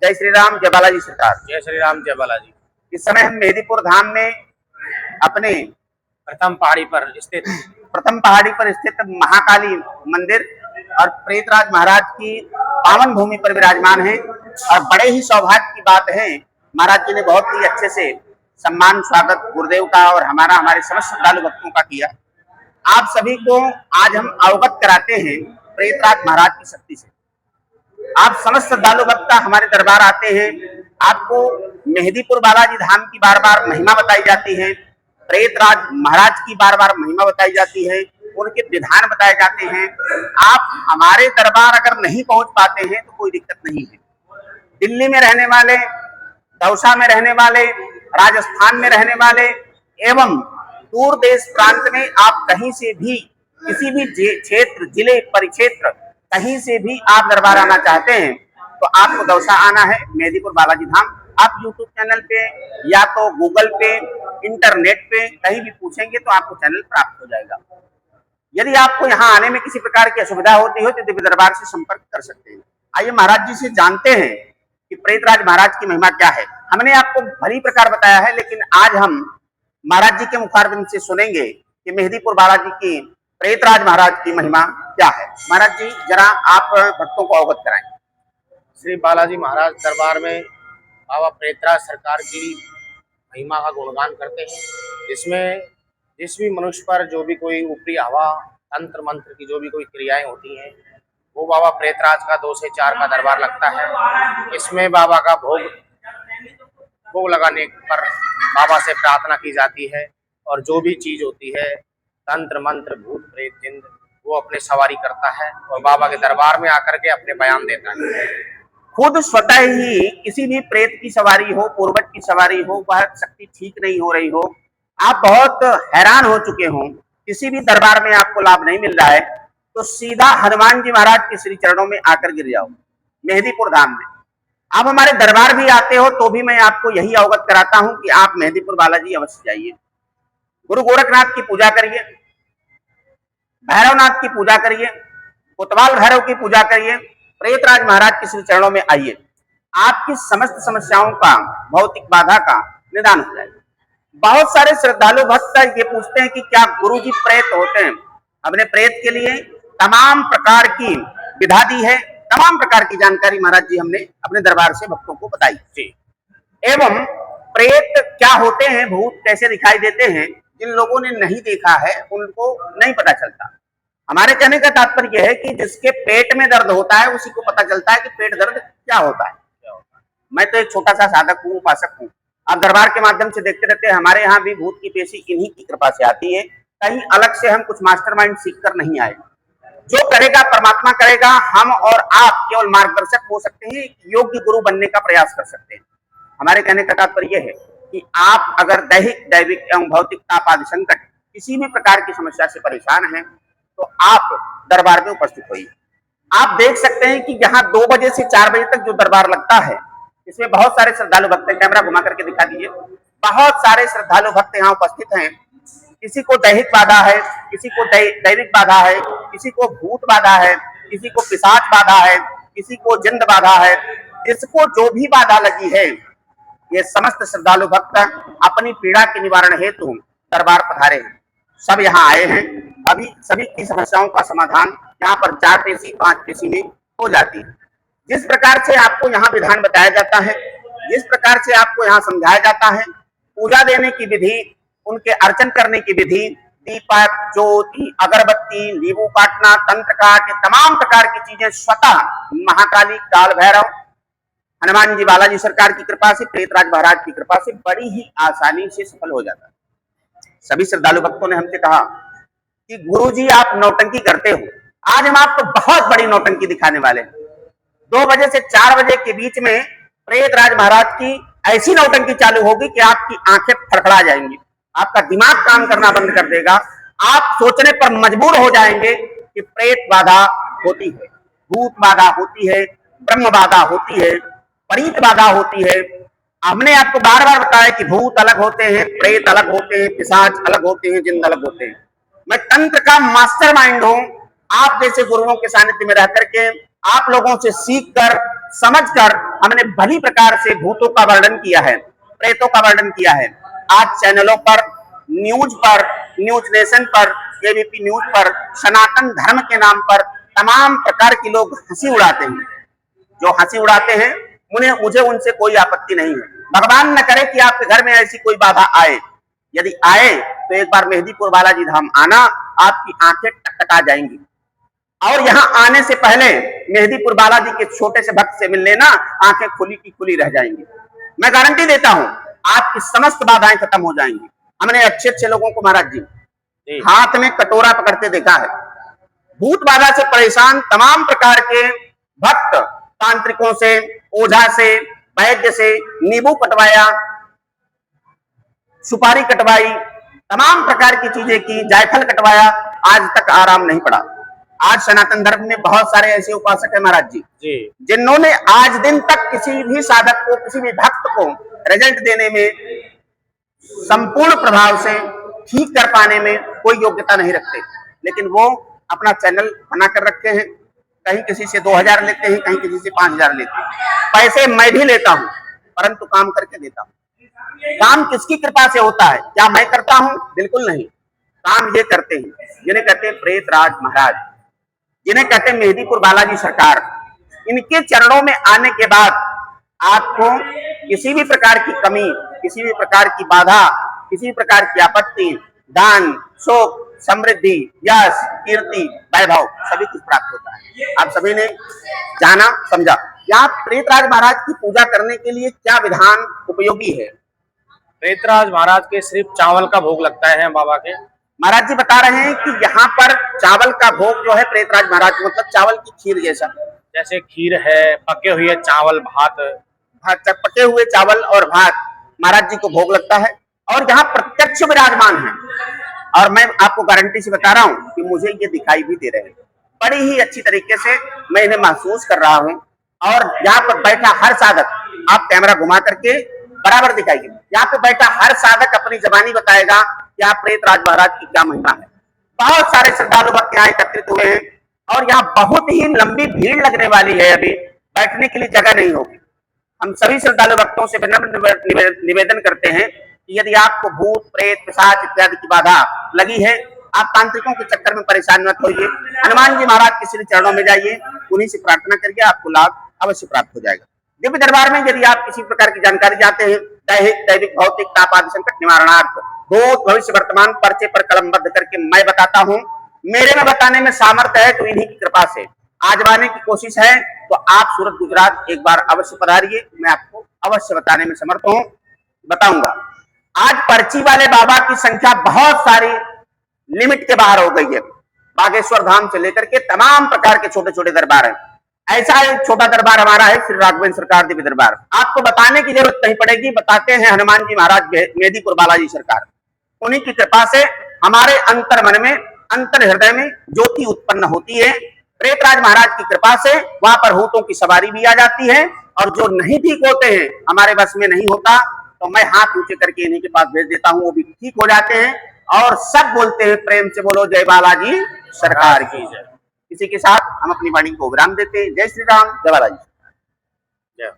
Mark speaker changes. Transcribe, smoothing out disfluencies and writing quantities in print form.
Speaker 1: जय श्री राम, जय बालाजी सरकार।
Speaker 2: जय श्री राम, जय बालाजी।
Speaker 1: इस समय हम मेहदीपुर धाम में अपने
Speaker 2: प्रथम पहाड़ी पर स्थित
Speaker 1: महाकाली मंदिर और प्रेतराज महाराज की पावन भूमि पर विराजमान हैं और बड़े ही सौभाग्य की बात है, महाराज जी ने बहुत ही अच्छे से सम्मान स्वागत गुरुदेव का और हमारे समस्त श्रद्धालु भक्तों का किया। आप सभी को आज हम अवगत कराते हैं प्रेतराज महाराज की शक्ति से। आप समस्त श्रद्धालु भक्त हमारे दरबार आते हैं, आपको मेहदीपुर बालाजी धाम की बार बार महिमा बताई जाती है, प्रेतराज महाराज की बार बार महिमा बताई जाती है, उनके विधान बताए जाते हैं। आप हमारे दरबार अगर नहीं पहुंच पाते हैं तो कोई दिक्कत नहीं है। दिल्ली में रहने वाले, दौसा में रहने वाले, राजस्थान में रहने वाले एवं दूर देश प्रांत में आप कहीं से भी, किसी भी क्षेत्र, जिले, परिक्षेत्र, कहीं से भी आप दरबार आना चाहते हैं तो आपको दौसा आना है, मेहदीपुर बालाजी धाम। आप YouTube चैनल पे या तो गूगल पे, इंटरनेट पे कहीं भी पूछेंगे तो आपको चैनल प्राप्त हो जाएगा। यदि आपको यहाँ आने में किसी प्रकार की असुविधा होती हो तो दिव्य दरबार से संपर्क कर सकते हैं। आइए महाराज जी से जानते हैं कि प्रेतराज महाराज की महिमा क्या है। हमने आपको भली प्रकार बताया है, लेकिन आज हम महाराज जी के मुखारबिंद से सुनेंगे कि मेहदीपुर बालाजी की प्रेतराज महाराज की महिमा क्या है। महाराज जी जरा आप भक्तों को अवगत कराएं।
Speaker 2: श्री बालाजी महाराज दरबार में बाबा प्रेतराज सरकार की महिमा का गुणगान करते हैं, जिसमें जिस भी मनुष्य पर जो भी कोई ऊपरी हवा, तंत्र मंत्र की जो भी कोई क्रियाएं होती हैं, वो बाबा प्रेतराज का 2 से 4 का दरबार लगता है। इसमें बाबा का भोग लगाने पर बाबा से प्रार्थना की जाती है और जो भी चीज होती है, तंत्र मंत्र, भूत प्रेत जिंद, वो अपने सवारी करता है और बाबा के दरबार में आकर के अपने बयान देता है।
Speaker 1: खुद स्वतः ही किसी भी प्रेत की सवारी हो, पूर्वज की सवारी हो, वह शक्ति ठीक नहीं हो रही हो, आप बहुत हैरान हो चुके हो, किसी भी दरबार में आपको लाभ नहीं मिल रहा है, तो सीधा हनुमान जी महाराज के श्री चरणों में आकर गिर जाओ मेहदीपुर धाम में। आप हमारे दरबार भी आते हो तो भी मैं आपको यही अवगत कराता हूं कि आप मेहदीपुर बालाजी अवश्य जाइए। गुरु गोरखनाथ की पूजा करिए, भैरवनाथ की पूजा करिए, कोतवाल भैरव की पूजा करिए, प्रेतराज महाराज के श्री चरणों में आइए, आपकी समस्त समस्याओं का, भौतिक बाधा का निदान हो जाएगा। बहुत सारे श्रद्धालु भक्त ये पूछते हैं कि क्या गुरु जी प्रेत होते हैं। हमने प्रेत के लिए तमाम प्रकार की विधा दी है, तमाम प्रकार की जानकारी महाराज जी हमने अपने दरबार से भक्तों को बताई थी। एवं प्रेत क्या होते हैं, भूत कैसे दिखाई देते हैं, जिन लोगों ने नहीं देखा है उनको नहीं पता चलता। हमारे कहने का तात्पर्य है कि जिसके पेट में दर्द होता है उसी को पता चलता है कि पेट दर्द क्या होता है। मैं तो एक छोटा सा साधक हूँ, उपासक हूँ। आप दरबार के माध्यम से देखते रहते हैं, हमारे यहाँ भी भूत की पेशी इन्हीं की कृपा से आती है। कहीं अलग से हम कुछ मास्टरमाइंड सीख कर नहीं आए। जो करेगा परमात्मा करेगा, हम और आप केवल मार्गदर्शक हो सकते हैं, योग्य गुरु बनने का प्रयास कर सकते हैं। हमारे कहने का तात्पर्य है कि आप अगर दैहिक, दैविक एवं भौतिक ताप आदि संकट, किसी भी प्रकार की समस्या से परेशान हैं तो आप दरबार में उपस्थित होइए। आप देख सकते हैं कि यहाँ 2 बजे से 4 बजे तक जो दरबार लगता है, इसमें बहुत सारे श्रद्धालु भक्त हैं। कैमरा घुमा करके दिखा दीजिए। बहुत सारे श्रद्धालु भक्त यहाँ उपस्थित हैं। किसी को दैहिक बाधा है, किसी को दैविक बाधा है, किसी को भूत बाधा है, किसी को पिशाच बाधा है, किसी को जिंद बाधा है। जिसको जो भी बाधा लगी है, ये समस्त श्रद्धालु भक्त अपनी पीड़ा के निवारण हेतु दरबार पधारे हैं। सब यहाँ आए हैं। अभी सभी की समस्याओं का समाधान यहाँ पर 4 पेशी 5 पेशी में हो जाती है। जिस प्रकार से आपको यहाँ विधान बताया जाता है, जिस प्रकार से आपको यहाँ समझाया जाता है, पूजा देने की विधि, उनके अर्चन करने की विधि, दीपक, ज्योति, अगरबत्ती, नींबू काटना, तंत्र काट, तमाम प्रकार की चीजें स्वतः महाकाली, काल भैरव, हनुमान जी बालाजी सरकार की कृपा से, प्रेतराज महाराज की कृपा से बड़ी ही आसानी से सफल हो जाता है। सभी श्रद्धालु भक्तों ने हमसे कहा कि गुरु जी आप नौटंकी करते हो। आज हम आपको बहुत बड़ी नौटंकी दिखाने वाले हैं। 2 बजे से 4 बजे के बीच में प्रेतराज महाराज की ऐसी नौटंकी चालू होगी कि आपकी आंखें फड़फड़ा जाएंगी, आपका दिमाग काम करना बंद कर देगा। आप सोचने पर मजबूर हो जाएंगे कि प्रेत बाधा होती है, भूत बाधा होती है, ब्रह्म बाधा होती है, परीत बाधा होती है। हमने आपको बार बार बताया कि भूत अलग होते हैं, प्रेत अलग होते हैं, पिशाच अलग होते हैं, जिंद अलग होते हैं। मैं तंत्र का मास्टरमाइंड हूं। आप जैसे गुरुओं के सानिध्य में रह करके आप लोगों से सीख कर, समझ कर हमने भली प्रकार से भूतों का वर्णन किया है, प्रेतों का वर्णन किया है। आज चैनलों पर, न्यूज नेशन पर, एबीपी न्यूज पर सनातन धर्म के नाम पर तमाम प्रकार के लोग हंसी उड़ाते हैं। जो हंसी उड़ाते हैं मुझे उनसे कोई आपत्ति नहीं है। भगवान न करे कि आपके घर में ऐसी कोई बाधा आए। यदि आए तो एक बार मेहंदीपुर बालाजी धाम आना, आपकी आंखें टकटका जाएंगी। और यहाँ आने से पहले मेहंदीपुर बालाजी के छोटे से भक्त से मिल लेना, आंखें खुली की खुली रह जाएंगी। मैं गारंटी देता हूँ आपकी समस्त बाधाएं खत्म हो जाएंगी। हमने अच्छे अच्छे लोगों को महाराज जी हाथ में कटोरा पकड़ते देखा है। भूत बाधा से परेशान तमाम प्रकार के भक्त तांत्रिकों से, ओझा से, वैद्य से नींबू कटवाया, सुपारी कटवाई, तमाम प्रकार की चीजें की, जायफल कटवाया, आज तक आराम नहीं पड़ा। आज सनातन धर्म में बहुत सारे ऐसे उपासक है महाराज जी जिन्होंने आज दिन तक किसी भी साधक को, किसी भी भक्त को रिजल्ट देने में, संपूर्ण प्रभाव से ठीक कर पाने में कोई योग्यता नहीं रखते। लेकिन वो अपना चैनल बना कर रखे हैं। कहीं किसी से 2000 लेते हैं, कहीं किसी से 5000 लेते हैं। पैसे मैं भी लेता हूं, परंतु काम करके देता हूं। काम किसकी कृपा से होता है? क्या मैं करता हूं? बिल्कुल नहीं। काम ये करते हैं जिन्हें कहते हैं प्रेत राज महाराज, जिन्हें कहते हैं मेहंदीपुर बालाजी सरकार। इनके चरणों में आने के बाद आपको किसी भी प्रकार की कमी, किसी भी प्रकार की बाधा, किसी भी प्रकार की आपत्ति, दान, शोक, समृद्धि, यश, कीर्ति, वैभव सभी कुछ प्राप्त होता है। आप सभी ने जाना, समझा। यहाँ प्रेतराज महाराज की पूजा करने के लिए क्या विधान उपयोगी है?
Speaker 2: प्रेतराज महाराज के सिर्फ चावल का भोग लगता है बाबा के।
Speaker 1: महाराज जी बता रहे हैं कि यहाँ पर चावल का भोग जो है प्रेतराज महाराज, मतलब चावल की खीर जैसा,
Speaker 2: जैसे खीर है, पके हुए चावल, भात,
Speaker 1: पके हुए चावल और भात महाराज जी को भोग लगता है। और यहाँ प्रत्यक्ष विराजमान है। और मैं आपको गारंटी से बता रहा हूँ कि मुझे ये दिखाई भी दे रहे हैं। बड़ी ही अच्छी तरीके से मैं इन्हें महसूस कर रहा हूँ। और यहाँ पर बैठा हर साधक, आप कैमरा घुमा करके बराबर दिखाइए, यहाँ पे बैठा हर साधक अपनी जबानी बताएगा कि आप प्रेतराज महाराज की क्या महिमा है। बहुत सारे श्रद्धालु भक्त यहाँ एकत्रित हुए हैं और यहाँ बहुत ही लंबी भीड़ लगने वाली है। अभी बैठने के लिए जगह नहीं होगी। हम सभी श्रद्धालु भक्तों से विनम्र निवेदन करते हैं कि यदि आपको भूत, प्रेत, पिशाच इत्यादि की बाधा लगी है, आप तांत्रिकों के चक्कर में परेशान मत होइए। हनुमान जी महाराज के श्री चरणों में जाइए, उन्हीं से प्रार्थना करिए, आपको लाभ अवश्य प्राप्त हो जाएगा। दिव्य दरबार में यदि आप किसी प्रकार की जानकारी चाहते हैं, दैहिक, दैविक, भौतिक, ताप आदि संकट निवारणार्थ, भूत, भविष्य, वर्तमान पर्चे पर कलमबद्ध करके मैं बताता हूँ। मेरे में बताने में सामर्थ्य है तो इन्हीं की कृपा से आजमाने की कोशिश है। तो आप सूरत गुजरात एक बार अवश्य पधारिए, मैं आपको अवश्य बताने में समर्थ हूँ, बताऊंगा। आज पर्ची वाले बाबा की संख्या बहुत सारी लिमिट के बाहर हो गई है। बागेश्वर धाम से लेकर के तमाम प्रकार के छोटे छोटे दरबार हैं। ऐसा एक छोटा दरबार हमारा है श्री राघवेंद्र सरकार दिव्य दरबार। आपको बताने की जरूरत नहीं पड़ेगी, बताते हैं हनुमान जी महाराज मेहंदीपुर बालाजी सरकार। उन्हीं की कृपा से हमारे अंतर मन में, अंतर हृदय में ज्योति उत्पन्न होती है। प्रेतराज महाराज की कृपा से वहां पर भूतों की सवारी भी आ जाती है। और जो नहीं ठीक होते हैं, हमारे बस में नहीं होता, तो मैं हाथ ऊंचे करके इन्हीं के पास भेज देता हूँ, वो भी ठीक हो जाते हैं। और सब बोलते हैं प्रेम से, बोलो जय बालाजी सरकार की जय। इसी के साथ हम अपनी वाणी को विराम देते हैं। जय श्री राम, जय बालाजी।